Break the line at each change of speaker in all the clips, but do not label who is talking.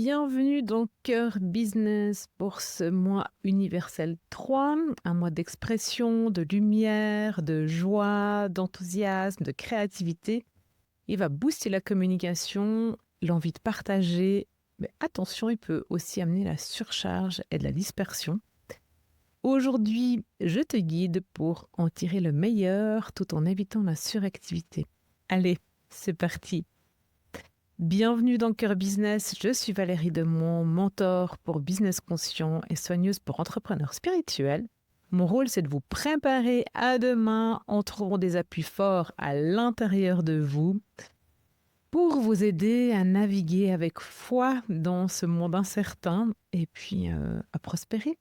Bienvenue dans Cœur Business pour ce mois universel 3, un mois d'expression, de lumière, de joie, d'enthousiasme, de créativité. Il va booster la communication, l'envie de partager, mais attention, il peut aussi amener la surcharge et de la dispersion. Aujourd'hui, je te guide pour en tirer le meilleur tout en évitant la suractivité. Allez, c'est parti! Bienvenue dans Cœur Business, je suis Valérie Demont, mentor pour business conscient et soigneuse pour entrepreneurs spirituels. Mon rôle, c'est de vous préparer à demain en trouvant des appuis forts à l'intérieur de vous pour vous aider à naviguer avec foi dans ce monde incertain et puis à prospérer.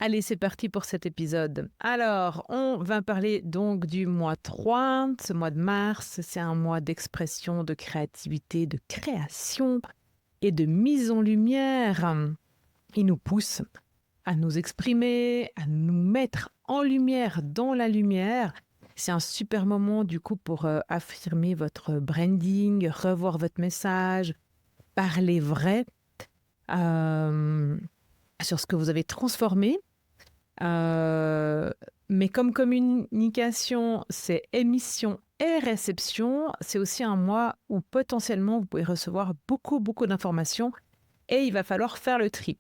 Allez, c'est parti pour cet épisode. Alors, on va parler donc du mois 3. Ce mois de mars, c'est un mois d'expression, de créativité, de création et de mise en lumière. Il nous pousse à nous exprimer, à nous mettre en lumière, dans la lumière. C'est un super moment du coup pour affirmer votre branding, revoir votre message, parler vrai sur ce que vous avez transformé. Mais comme communication, c'est émission et réception, c'est aussi un mois où potentiellement vous pouvez recevoir beaucoup d'informations et il va falloir faire le tri.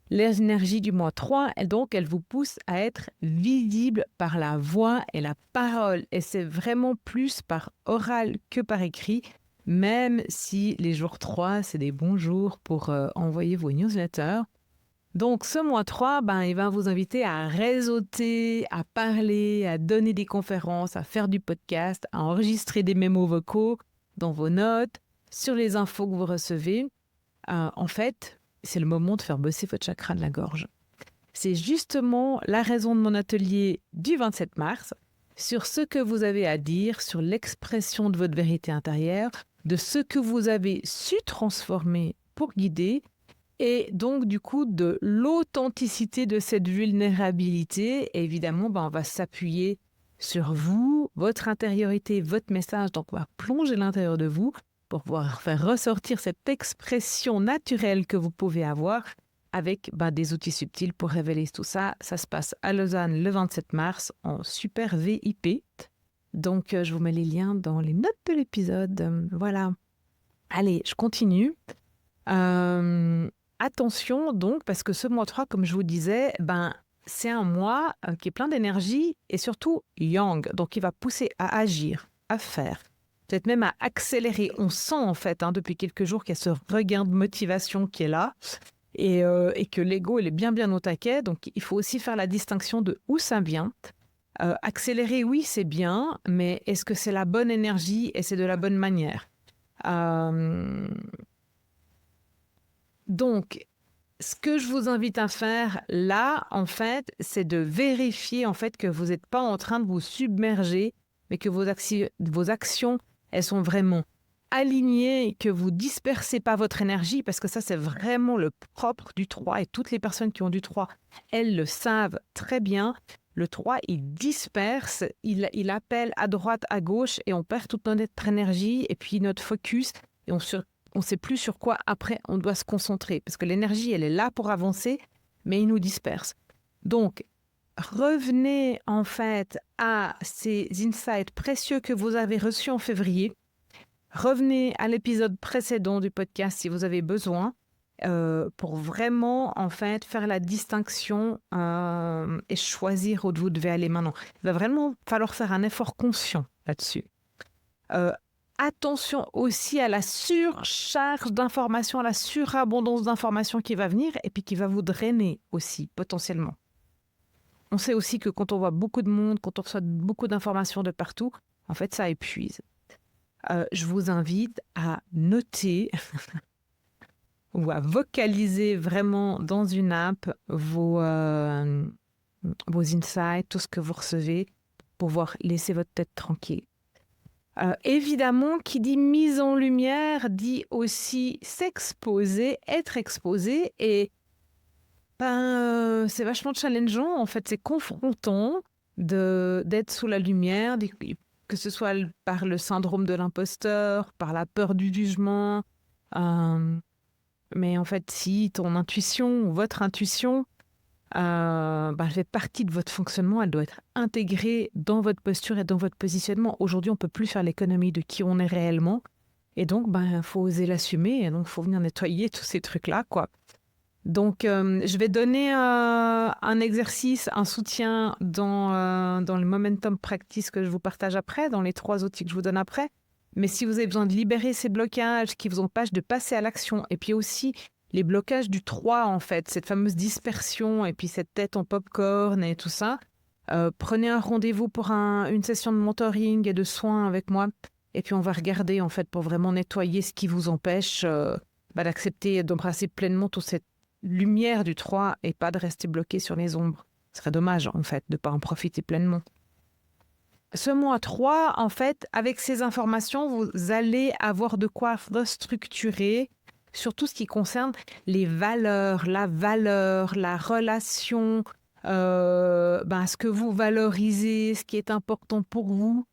L'énergie du mois 3, elle vous pousse à être visible par la voix et la parole. Et c'est vraiment plus par oral que par écrit, même si les jours 3, c'est des bons jours pour envoyer vos newsletters. Donc, ce mois 3, il va vous inviter à réseauter, à parler, à donner des conférences, à faire du podcast, à enregistrer des mémos vocaux dans vos notes, sur les infos que vous recevez. En fait, c'est le moment de faire bosser votre chakra de la gorge. C'est justement la raison de mon atelier du 27 mars sur ce que vous avez à dire, sur l'expression de votre vérité intérieure, de ce que vous avez su transformer pour guider, et donc, du coup, de l'authenticité de cette vulnérabilité. Et évidemment, on va s'appuyer sur vous, votre intériorité, votre message. Donc, on va plonger à l'intérieur de vous pour pouvoir faire ressortir cette expression naturelle que vous pouvez avoir avec des outils subtils pour révéler tout ça. Ça se passe à Lausanne le 27 mars en super VIP. Donc, je vous mets les liens dans les notes de l'épisode. Voilà. Allez, je continue. Attention donc, parce que ce mois 3, comme je vous disais, c'est un mois qui est plein d'énergie et surtout yang. Donc, il va pousser à agir, à faire, peut-être même à accélérer. On sent en fait depuis quelques jours qu'il y a ce regain de motivation qui est là et que l'ego, il est bien au taquet. Donc, il faut aussi faire la distinction de où ça vient. Accélérer, oui, c'est bien, mais est-ce que c'est la bonne énergie et c'est de la bonne manière? Donc, ce que je vous invite à faire là, en fait, c'est de vérifier en fait que vous n'êtes pas en train de vous submerger, mais que vos actions, elles sont vraiment alignées, et que vous dispersez pas votre énergie, parce que ça, c'est vraiment le propre du 3, et toutes les personnes qui ont du 3, elles le savent très bien. Le 3, il disperse, il appelle à droite, à gauche, et on perd toute notre énergie, et puis notre focus, et on ne sait plus sur quoi après on doit se concentrer, parce que l'énergie, elle est là pour avancer, mais il nous disperse. Donc, revenez en fait à ces insights précieux que vous avez reçus en février. Revenez à l'épisode précédent du podcast si vous avez besoin, pour vraiment en fait faire la distinction et choisir où vous devez aller maintenant. Il va vraiment falloir faire un effort conscient là-dessus. Attention aussi à la surcharge d'informations, à la surabondance d'informations qui va venir et puis qui va vous drainer aussi, potentiellement. On sait aussi que quand on voit beaucoup de monde, quand on reçoit beaucoup d'informations de partout, en fait, ça épuise. Je vous invite à noter ou à vocaliser vraiment dans une app vos insights, tout ce que vous recevez, pour pouvoir laisser votre tête tranquille. Évidemment, qui dit mise en lumière dit aussi s'exposer, être exposé, et c'est vachement challengeant, en fait, c'est confrontant d'être sous la lumière, que ce soit par le syndrome de l'imposteur, par la peur du jugement, Mais en fait, si ton intuition ou votre intuition elle fait partie de votre fonctionnement, elle doit être intégrée dans votre posture et dans votre positionnement. Aujourd'hui, on peut plus faire l'économie de qui on est réellement. Et donc, faut oser l'assumer. Et donc, faut venir nettoyer tous ces trucs-là, quoi. Donc, je vais donner un exercice, un soutien dans le Momentum Practice que je vous partage après, dans les 3 outils que je vous donne après. Mais si vous avez besoin de libérer ces blocages qui vous empêchent de passer à l'action, et puis aussi les blocages du 3, en fait, cette fameuse dispersion, et puis cette tête en popcorn et tout ça, prenez un rendez-vous pour une session de mentoring et de soins avec moi. Et puis, on va regarder, en fait, pour vraiment nettoyer ce qui vous empêche d'accepter et d'embrasser pleinement toute cette lumière du 3 et pas de rester bloqué sur les ombres. Ce serait dommage, en fait, de ne pas en profiter pleinement. Ce mois 3, en fait, avec ces informations, vous allez avoir de quoi restructurer sur tout ce qui concerne les valeurs, la relation, ce que vous valorisez, ce qui est important pour vous,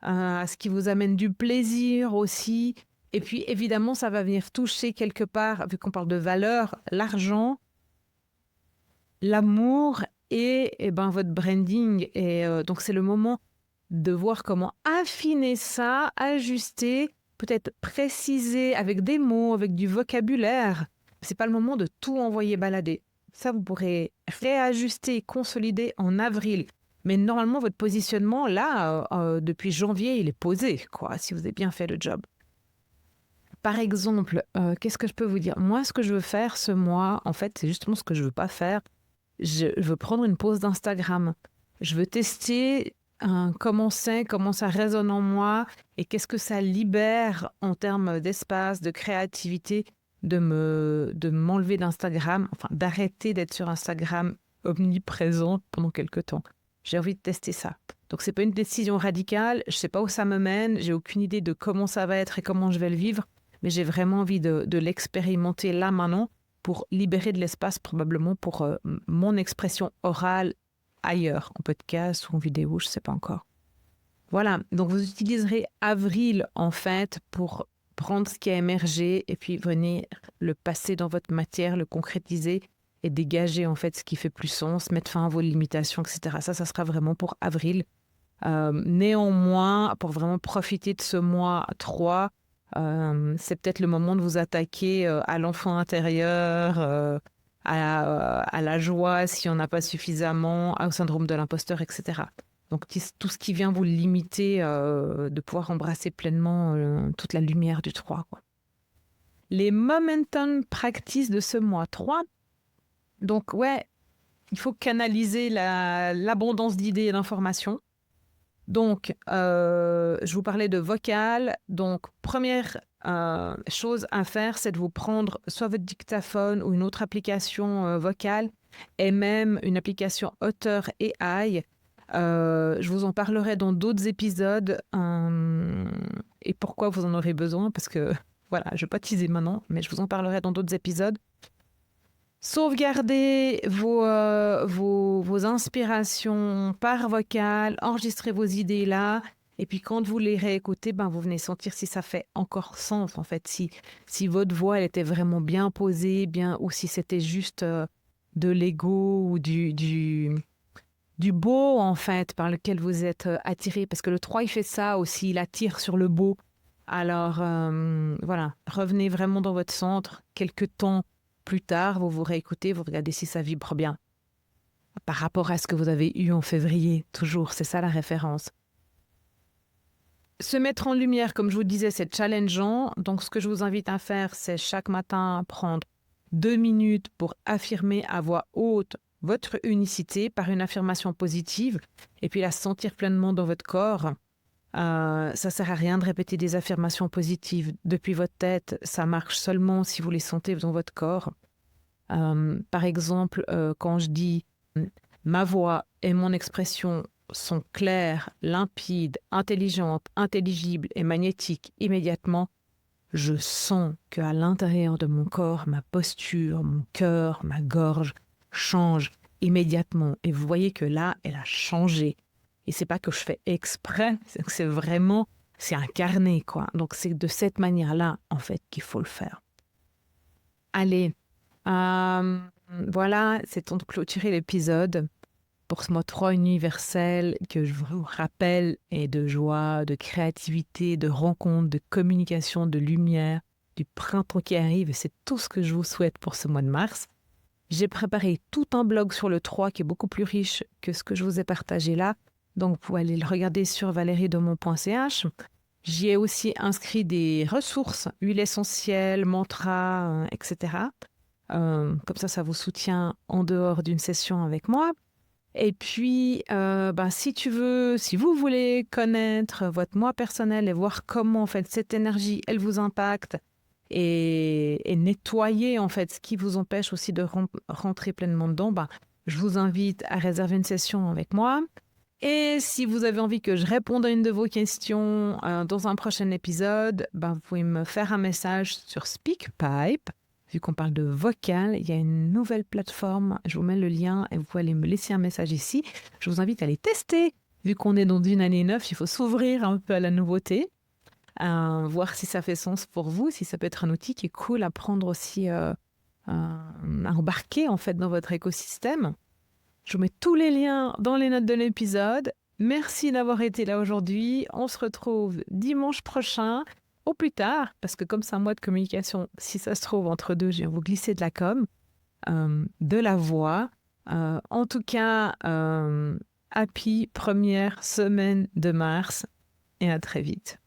ce qui vous amène du plaisir aussi. Et puis, évidemment, ça va venir toucher quelque part, vu qu'on parle de valeurs, l'argent, l'amour et votre branding. Et donc, c'est le moment de voir comment affiner ça, ajuster, peut-être préciser avec des mots, avec du vocabulaire. C'est pas le moment de tout envoyer balader. Ça, vous pourrez réajuster, consolider en avril. Mais normalement, votre positionnement, là, depuis janvier, il est posé, quoi, si vous avez bien fait le job. Par exemple, qu'est-ce que je peux vous dire? Moi, ce que je veux faire ce mois, en fait, c'est justement ce que je veux pas faire. Je veux prendre une pause d'Instagram. Je veux tester comment ça résonne en moi et qu'est-ce que ça libère en termes d'espace, de créativité, de m'enlever d'Instagram, enfin d'arrêter d'être sur Instagram omniprésent pendant quelques temps. J'ai envie de tester ça. Donc, c'est pas une décision radicale, je sais pas où ça me mène, j'ai aucune idée de comment ça va être et comment je vais le vivre, mais j'ai vraiment envie de l'expérimenter là maintenant pour libérer de l'espace probablement pour mon expression orale ailleurs, en podcast ou en vidéo, je ne sais pas encore. Voilà, donc vous utiliserez avril en fait pour prendre ce qui a émergé et puis venir le passer dans votre matière, le concrétiser et dégager en fait ce qui fait plus sens, mettre fin à vos limitations, etc. Ça sera vraiment pour avril. Néanmoins, pour vraiment profiter de ce mois 3, c'est peut-être le moment de vous attaquer à l'enfant intérieur, à la joie si on n'a pas suffisamment, au syndrome de l'imposteur, etc. Donc tout ce qui vient vous limiter de pouvoir embrasser pleinement toute la lumière du 3. Quoi. Les momentum practice de ce mois 3, donc ouais, il faut canaliser l'abondance d'idées et d'informations. Donc, je vous parlais de vocal. Donc, première chose à faire, c'est de vous prendre soit votre dictaphone ou une autre application vocale et même une application auteur AI. Je vous en parlerai dans d'autres épisodes et pourquoi vous en aurez besoin parce que, voilà, je ne vais pas teaser maintenant, mais je vous en parlerai dans d'autres épisodes. Sauvegardez vos inspirations par vocal, enregistrez vos idées là, et puis quand vous les réécoutez, vous venez sentir si ça fait encore sens en fait, si votre voix elle était vraiment bien posée, ou si c'était juste de l'ego ou du beau en fait par lequel vous êtes attiré, parce que le 3 il fait ça aussi, il attire sur le beau. Alors voilà, revenez vraiment dans votre centre, quelques temps plus tard, vous vous réécoutez, vous regardez si ça vibre bien. Par rapport à ce que vous avez eu en février, toujours, c'est ça la référence. Se mettre en lumière, comme je vous disais, c'est challengeant. Donc, ce que je vous invite à faire, c'est chaque matin prendre 2 minutes pour affirmer à voix haute votre unicité par une affirmation positive et puis la sentir pleinement dans votre corps. Ça ne sert à rien de répéter des affirmations positives depuis votre tête. Ça marche seulement si vous les sentez dans votre corps. Par exemple, quand je dis « ma voix et mon expression sont claires, limpides, intelligentes, intelligibles et magnétiques immédiatement », je sens qu'à l'intérieur de mon corps, ma posture, mon cœur, ma gorge changent immédiatement. Et vous voyez que là, elle a changé. Et c'est pas que je fais exprès, c'est vraiment, c'est incarné, quoi. Donc c'est de cette manière-là, en fait, qu'il faut le faire. Allez, voilà, c'est temps de clôturer l'épisode pour ce mois 3 universel que je vous rappelle est de joie, de créativité, de rencontre, de communication, de lumière, du printemps qui arrive. Et c'est tout ce que je vous souhaite pour ce mois de mars. J'ai préparé tout un blog sur le 3 qui est beaucoup plus riche que ce que je vous ai partagé là. Donc, vous pouvez aller le regarder sur valeriedomont.ch. J'y ai aussi inscrit des ressources, huile essentielle, mantra, etc. Comme ça vous soutient en dehors d'une session avec moi. Et puis, si vous voulez connaître votre moi personnel et voir comment en fait cette énergie, elle vous impacte et nettoyer en fait ce qui vous empêche aussi de rentrer pleinement dedans, je vous invite à réserver une session avec moi. Et si vous avez envie que je réponde à une de vos questions dans un prochain épisode, vous pouvez me faire un message sur SpeakPipe. Vu qu'on parle de vocal, il y a une nouvelle plateforme. Je vous mets le lien et vous pouvez aller me laisser un message ici. Je vous invite à les tester. Vu qu'on est dans une année neuve, il faut s'ouvrir un peu à la nouveauté, voir si ça fait sens pour vous, si ça peut être un outil qui est cool à prendre aussi, à embarquer en fait dans votre écosystème. Je vous mets tous les liens dans les notes de l'épisode. Merci d'avoir été là aujourd'hui. On se retrouve dimanche prochain. Au plus tard, parce que comme c'est un mois de communication, si ça se trouve, entre deux, je viens vous glisser de la com, de la voix. En tout cas, happy première semaine de mars et à très vite.